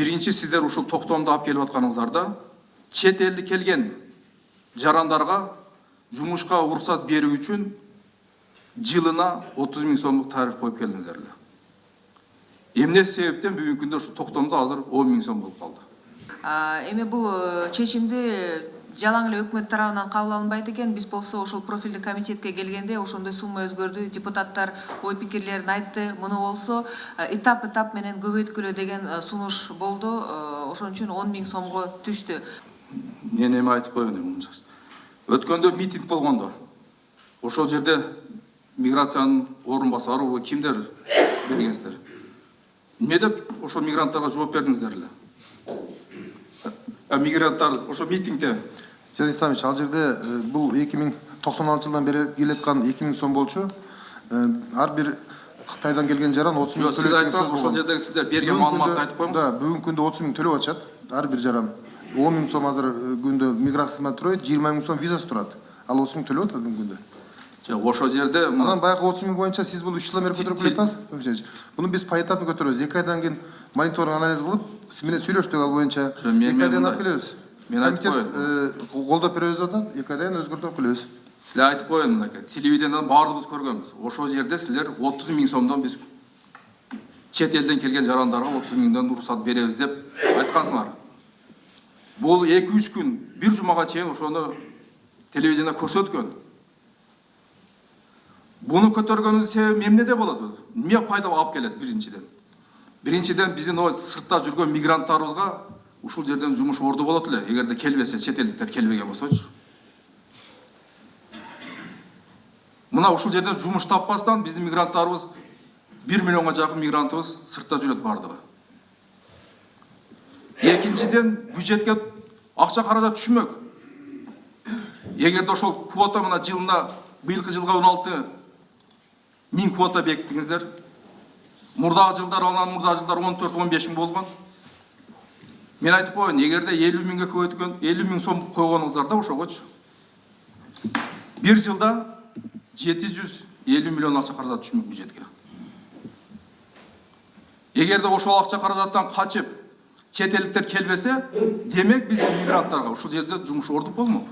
Биринчи сиздер ушул токтомду алып келип атканыңыздарда чет элди келген жарандарга жумушка уруксат берүү үчүн жылына 30 000 сомдук тариф коюп келдиңиздер эле. Эмне себептен бүгүнкү күндө ушу токтомдо азыр 10 000 сом болуп калды? Эми бул чечимди жалаң эле өкмөт тарабынан кабыл алынбайт экен. Биз болсо ошол профилдик комитетке келгенде ошондой сумма өзгөрдү. Депутаттар ой пикирлерин айтты. Муну болсо этап менен көбөйткүлө деген сунуш болду. Ошон үчүн 10 000 сомго түштү. Мен эми айтып коеюн эми. Өткөндө митинг болгондо ошол жерде миграциянын орун басары кимдер бергенсиздер? Эмне деп ошол мигранттарга жооп бердиңиздер эле? Мигранттар ошо митингде Сергей Исламович, ал жерде бул 2096 жылдан бери келаткан 2 000 сом болчу. Ар бир Кытайдан келген жаран 30 000 төлөйт. Сиз айтсаңыз, ошол жердеги сиздер берген маалыматты айтып коюңуз. Да, бүгүнкү күндө 30 000 төлөп атышат. Ар бир жаран 10 000 сом азыр күндө миграцияда турат, 20 000 сом визасы турат. Ал 30 000 төлөп атат бүгүнкү күндө. Ошол жерде анан баягы 30 000 боюнча сиз бул 3 жылдан бери көтөрүп келатасыз. Буну биз поэтапно көтөрөбүз. 2 айдан кийин мониторинг анализ кылып, сиз менен сүйлөштүк ал боюнча. 2 айдан алып келебиз. Мен айтып коеюн. Колдоп беребиз атат, 2 айдан өзгөртүп келебиз. Силер айтып коеюн мынакей. Телевидениеден баардыгыбыз көргөнбүз. Ошол жерде силер 30 000 сомдон биз чет элден келген жарандарга 30 000 уруксат беребиз деп айткансыңар. Бул 2-3 күн, бир жумага чейин ошону телевидениеде көрсөткөн. Буну көтөргөнүбүздүн себеби эмнеде болот? Эмне пайда алып келет биринчиден? Биринчиден биздин сыртта жүргөн мигранттарыбызга ушул жерден жумуш орду болот эле, эгерде келбесе, чет элдиктер келбеген болсочу. Мына ушул жерден жумуш таппастан биздин мигранттарыбыз 1 миллионго жакын мигрантыбыз сыртта жүрөт бардыгы. Экинчиден бюджетке акча каражат түшмөк. Эгерде ошол квота мына жылына быйылкы жылга 16 000 квота бекиттиңиздер. Мурдагы жылдар 14-15 000 болгон. Мен айтып коеюн, эгерде 50 000ге көбөйткөн, 50 000 сом койгонуңуздар да ошогочу. Бир жылда 750 миллион акча каражат түшмөк бюджетке. Эгерде ошол акча каражаттан качып, чет элдиктер келбесе, демек биздин мигранттарга ушул жерде жумуш орду болмок.